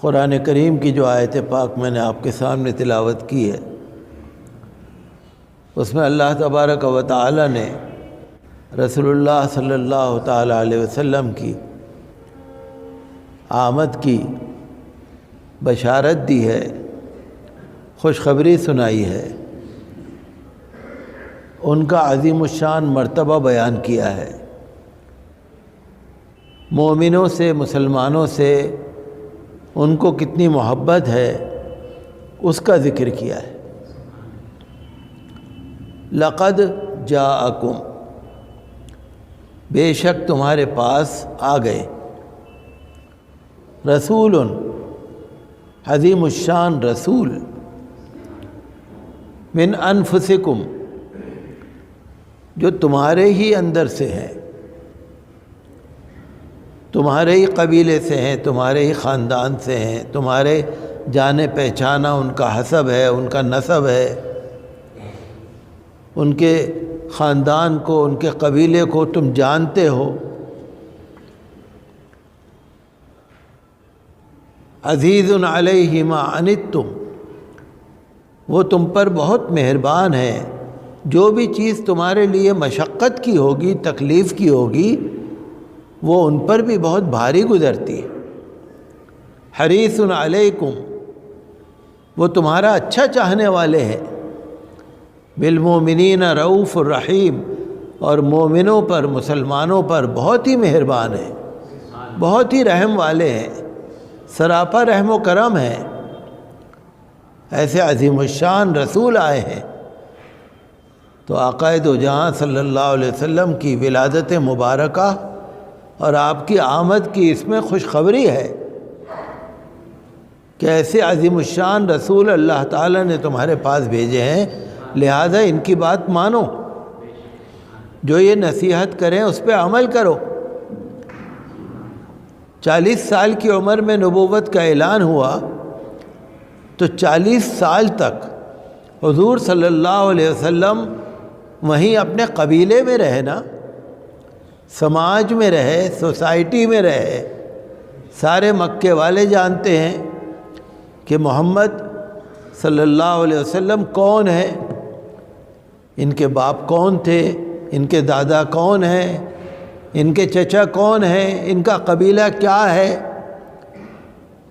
قرآن کریم کی جو آیت پاک میں نے آپ کے سامنے تلاوت کی ہے، اس میں اللہ تبارک و تعالی نے رسول اللہ صلی اللہ تعالی علیہ وسلم کی آمد کی بشارت دی ہے، خوشخبری سنائی ہے، ان کا عظیم الشان مرتبہ بیان کیا ہے، مومنوں سے، مسلمانوں سے ان کو کتنی محبت ہے اس کا ذکر کیا ہے۔ لقد جاءکم، بے شک تمہارے پاس آ گئے، رسول، عظیم الشان رسول، من انفسکم، جو تمہارے ہی اندر سے ہیں، تمہارے ہی قبیلے سے ہیں، تمہارے ہی خاندان سے ہیں، تمہارے جانے پہچانا ان کا حسب ہے، ان کا نسب ہے، ان کے خاندان کو، ان کے قبیلے کو تم جانتے ہو۔ عزیز علیہ ما عنتم، وہ تم پر بہت مہربان ہے، جو بھی چیز تمہارے لیے مشقت کی ہوگی، تکلیف کی ہوگی، وہ ان پر بھی بہت بھاری گزرتی ہے۔ حریص علیکم، وہ تمہارا اچھا چاہنے والے ہیں، بالمومنین رؤوف الرحیم، اور مومنوں پر، مسلمانوں پر بہت ہی مہربان ہیں، بہت ہی رحم والے ہیں، سراپا رحم و کرم ہیں۔ ایسے عظیم الشان رسول آئے ہیں، تو آقا دو جہاں صلی اللہ علیہ وسلم کی ولادت مبارکہ اور آپ کی آمد کی اس میں خوشخبری ہے کہ ایسے عظیم الشان رسول اللہ تعالیٰ نے تمہارے پاس بھیجے ہیں، لہذا ان کی بات مانو، جو یہ نصیحت کریں اس پہ عمل کرو۔ 40 سال کی عمر میں نبوت کا اعلان ہوا، تو 40 سال تک حضور صلی اللہ علیہ وسلم وہیں اپنے قبیلے میں رہے نا، سماج میں رہے، سوسائٹی میں رہے۔ سارے مکے والے جانتے ہیں کہ محمد صلی اللہ علیہ وسلم کون ہے، ان کے باپ کون تھے، ان کے دادا کون ہیں، ان کے چچا کون ہیں، ان کا قبیلہ کیا ہے۔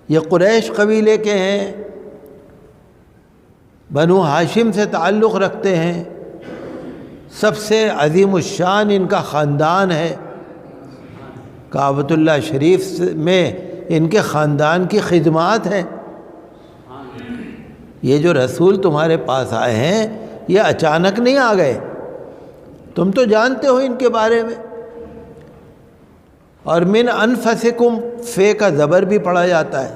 یہ قریش قبیلے کے ہیں، بنو ہاشم سے تعلق رکھتے ہیں، سب سے عظیم الشان ان کا خاندان ہے، کعبۃ اللہ شریف میں ان کے خاندان کی خدمات ہیں۔ یہ جو رسول تمہارے پاس آئے ہیں، یہ اچانک نہیں آ گئے، تم تو جانتے ہو ان کے بارے میں۔ اور من انفسکم، فے کا زبر بھی پڑھا جاتا ہے،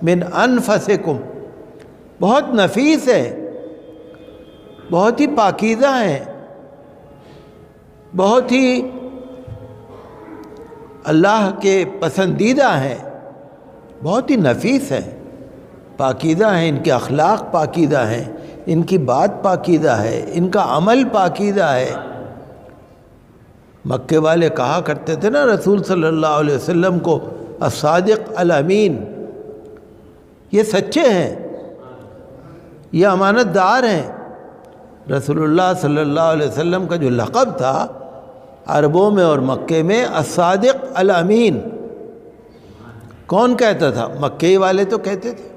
من انفسکم، بہت نفیس ہے، بہت ہی پاکیزہ ہیں، بہت ہی اللہ کے پسندیدہ ہیں، بہت ہی نفیس ہیں، پاکیزہ ہیں، ان کے اخلاق پاکیزہ ہیں، ان کی بات پاکیزہ ہے، ان کا عمل پاکیزہ ہے۔ مکے والے کہا کرتے تھے نا رسول صلی اللہ علیہ وسلم کو الصادق الامین، یہ سچے ہیں، یہ امانت دار ہیں۔ رسول اللہ صلی اللہ علیہ وسلم کا جو لقب تھا عربوں میں اور مکے میں، الصادق الامین، کون کہتا تھا؟ مکے والے تو کہتے تھے۔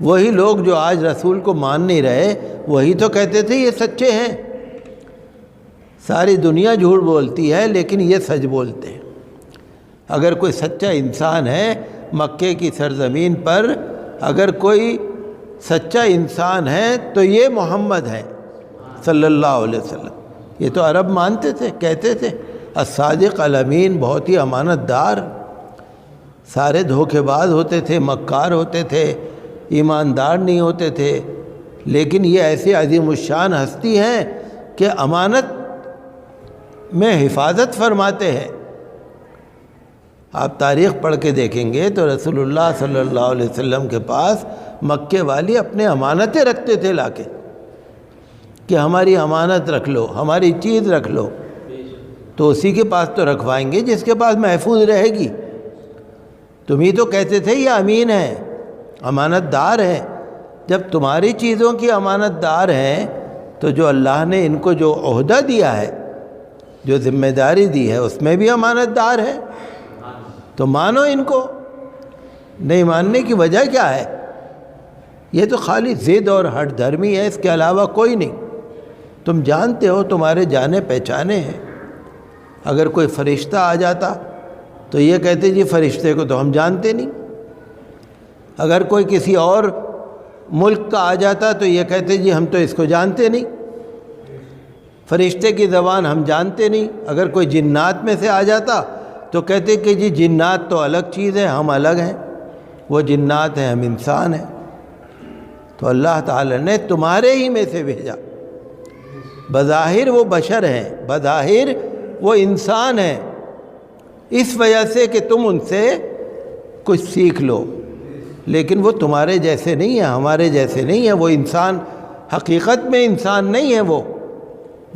وہی لوگ جو آج رسول کو مان نہیں رہے، وہی تو کہتے تھے یہ سچے ہیں۔ ساری دنیا جھوٹ بولتی ہے، لیکن یہ سچ بولتے ہیں۔ اگر کوئی سچا انسان ہے مکے کی سرزمین پر، اگر کوئی سچا انسان ہے تو یہ محمد ہے صلی اللہ علیہ وسلم۔ یہ تو عرب مانتے تھے، کہتے تھے الصادق الامین، بہت ہی امانت دار۔ سارے دھوکے باز ہوتے تھے، مکار ہوتے تھے، ایماندار نہیں ہوتے تھے، لیکن یہ ایسی عظیم الشان ہستی ہیں کہ امانت میں حفاظت فرماتے ہیں۔ آپ تاریخ پڑھ کے دیکھیں گے تو رسول اللہ صلی اللہ علیہ وسلم کے پاس مکے والی اپنے امانتیں رکھتے تھے لا کے، کہ ہماری امانت رکھ لو، ہماری چیز رکھ لو، تو اسی کے پاس تو رکھوائیں گے جس کے پاس محفوظ رہے گی۔ تم ہی تو کہتے تھے یہ امین ہیں، امانت دار ہیں۔ جب تمہاری چیزوں کی امانت دار ہیں تو جو اللہ نے ان کو جو عہدہ دیا ہے، جو ذمہ داری دی ہے، اس میں بھی امانت دار ہے، تو مانو ان کو۔ نہیں ماننے کی وجہ کیا ہے؟ یہ تو خالی ضد اور ہٹ دھرمی ہے، اس کے علاوہ کوئی نہیں۔ تم جانتے ہو تمہارے جانے پہچانے ہیں۔ اگر کوئی فرشتہ آ جاتا تو یہ کہتے جی فرشتے کو تو ہم جانتے نہیں۔ اگر کوئی کسی اور ملک کا آ جاتا تو یہ کہتے جی ہم تو اس کو جانتے نہیں، فرشتے کی زبان ہم جانتے نہیں۔ اگر کوئی جنات میں سے آ جاتا تو کہتے کہ جی جنات تو الگ چیز ہے، ہم الگ ہیں، وہ جنات ہیں، ہم انسان ہیں۔ تو اللہ تعالی نے تمہارے ہی میں سے بھیجا۔ بظاہر وہ بشر ہیں، بظاہر وہ انسان ہیں، اس وجہ سے کہ تم ان سے کچھ سیکھ لو، لیکن وہ تمہارے جیسے نہیں ہیں، ہمارے جیسے نہیں ہیں۔ وہ انسان حقیقت میں انسان نہیں ہیں، وہ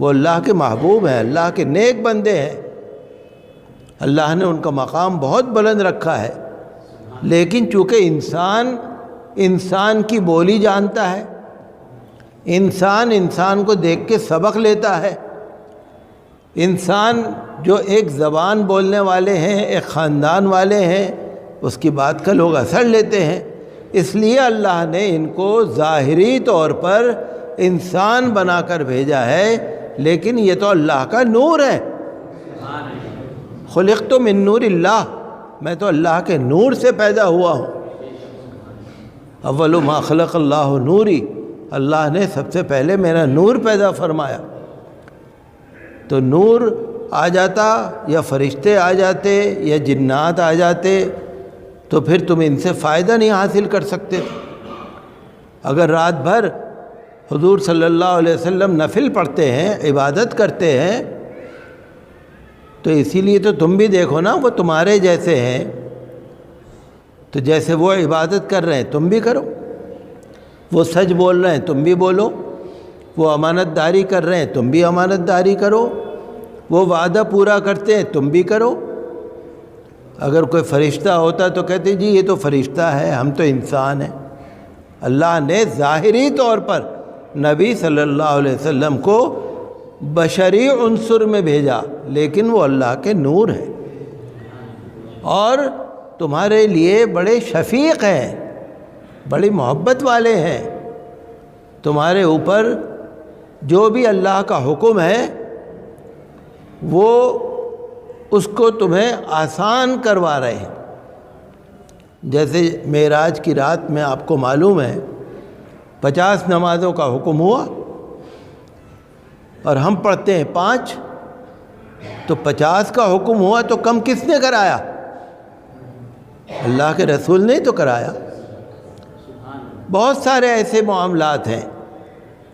اللہ کے محبوب ہیں، اللہ کے نیک بندے ہیں۔ اللہ نے ان کا مقام بہت بلند رکھا ہے، لیکن چونکہ انسان کی بولی جانتا ہے، انسان کو دیکھ کے سبق لیتا ہے، انسان جو ایک زبان بولنے والے ہیں، ایک خاندان والے ہیں، اس کی بات کا لوگ اثر لیتے ہیں۔ اس لیے اللہ نے ان کو ظاہری طور پر انسان بنا کر بھیجا ہے، لیکن یہ تو اللہ کا نور ہے۔ خلقت من نور اللہ، میں تو اللہ کے نور سے پیدا ہوا ہوں۔ اول ما خلق اللہ نوری، اللہ نے سب سے پہلے میرا نور پیدا فرمایا۔ تو نور آ جاتا یا فرشتے آ جاتے یا جنات آ جاتے تو پھر تم ان سے فائدہ نہیں حاصل کر سکتے۔ اگر رات بھر حضور صلی اللہ علیہ وسلم نفل پڑھتے ہیں، عبادت کرتے ہیں، تو اسی لیے تو تم بھی دیکھو نا، وہ تمہارے جیسے ہیں، تو جیسے وہ عبادت کر رہے ہیں تم بھی کرو، وہ سچ بول رہے ہیں تم بھی بولو، وہ امانت داری کر رہے ہیں تم بھی امانت داری کرو، وہ وعدہ پورا کرتے ہیں تم بھی کرو۔ اگر کوئی فرشتہ ہوتا تو کہتے جی یہ تو فرشتہ ہے، ہم تو انسان ہیں۔ اللہ نے ظاہری طور پر نبی صلی اللہ علیہ وسلم کو بشری عنصر میں بھیجا، لیکن وہ اللہ کے نور ہے، اور تمہارے لیے بڑے شفیق ہیں، بڑی محبت والے ہیں۔ تمہارے اوپر جو بھی اللہ کا حکم ہے وہ اس کو تمہیں آسان کروا رہے ہیں۔ جیسے معراج کی رات میں آپ کو معلوم ہے 50 نمازوں کا حکم ہوا، اور ہم پڑھتے ہیں 5، تو 50 کا حکم ہوا تو کم کس نے کرایا؟ اللہ کے رسول نے تو کرایا۔ بہت سارے ایسے معاملات ہیں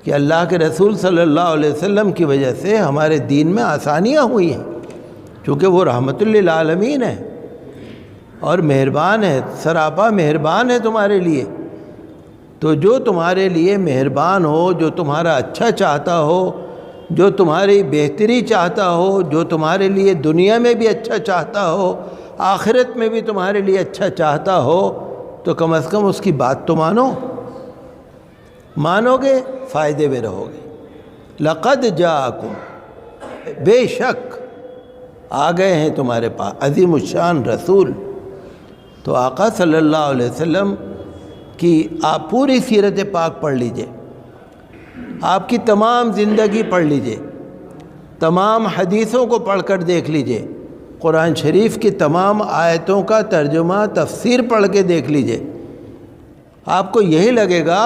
کہ اللہ کے رسول صلی اللہ علیہ وسلم کی وجہ سے ہمارے دین میں آسانیاں ہوئی ہیں، چونکہ وہ رحمت للعالمین ہے اور مہربان ہے، سراپا مہربان ہے تمہارے لیے۔ تو جو تمہارے لیے مہربان ہو، جو تمہارا اچھا چاہتا ہو، جو تمہاری بہتری چاہتا ہو، جو تمہارے لیے دنیا میں بھی اچھا چاہتا ہو، آخرت میں بھی تمہارے لیے اچھا چاہتا ہو، تو کم از کم اس کی بات تو مانو گے، فائدے میں رہو گے۔ لقد جاءکم، بے شک آ گئے ہیں تمہارے پاس عظیم الشان رسول۔ تو آقا صلی اللہ علیہ وسلم کی آپ پوری سیرت پاک پڑھ لیجئے، آپ کی تمام زندگی پڑھ لیجئے، تمام حدیثوں کو پڑھ کر دیکھ لیجئے، قرآن شریف کی تمام آیتوں کا ترجمہ تفسیر پڑھ کے دیکھ لیجئے۔ آپ کو یہی لگے گا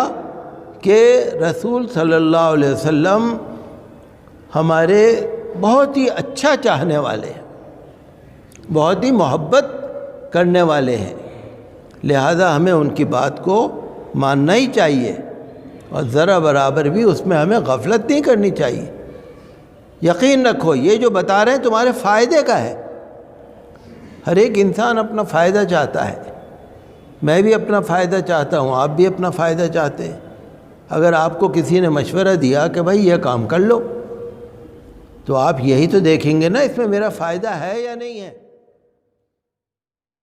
کہ رسول صلی اللہ علیہ وسلم ہمارے بہت ہی اچھا چاہنے والے ہیں، بہت ہی محبت کرنے والے ہیں، لہذا ہمیں ان کی بات کو ماننا ہی چاہیے، اور ذرا برابر بھی اس میں ہمیں غفلت نہیں کرنی چاہیے۔ یقین رکھو یہ جو بتا رہے ہیں تمہارے فائدے کا ہے۔ ہر ایک انسان اپنا فائدہ چاہتا ہے، میں بھی اپنا فائدہ چاہتا ہوں، آپ بھی اپنا فائدہ چاہتے ہیں۔ اگر آپ کو کسی نے مشورہ دیا کہ بھائی یہ کام کر لو، تو آپ یہی تو دیکھیں گے نا اس میں میرا فائدہ ہے یا نہیں ہے۔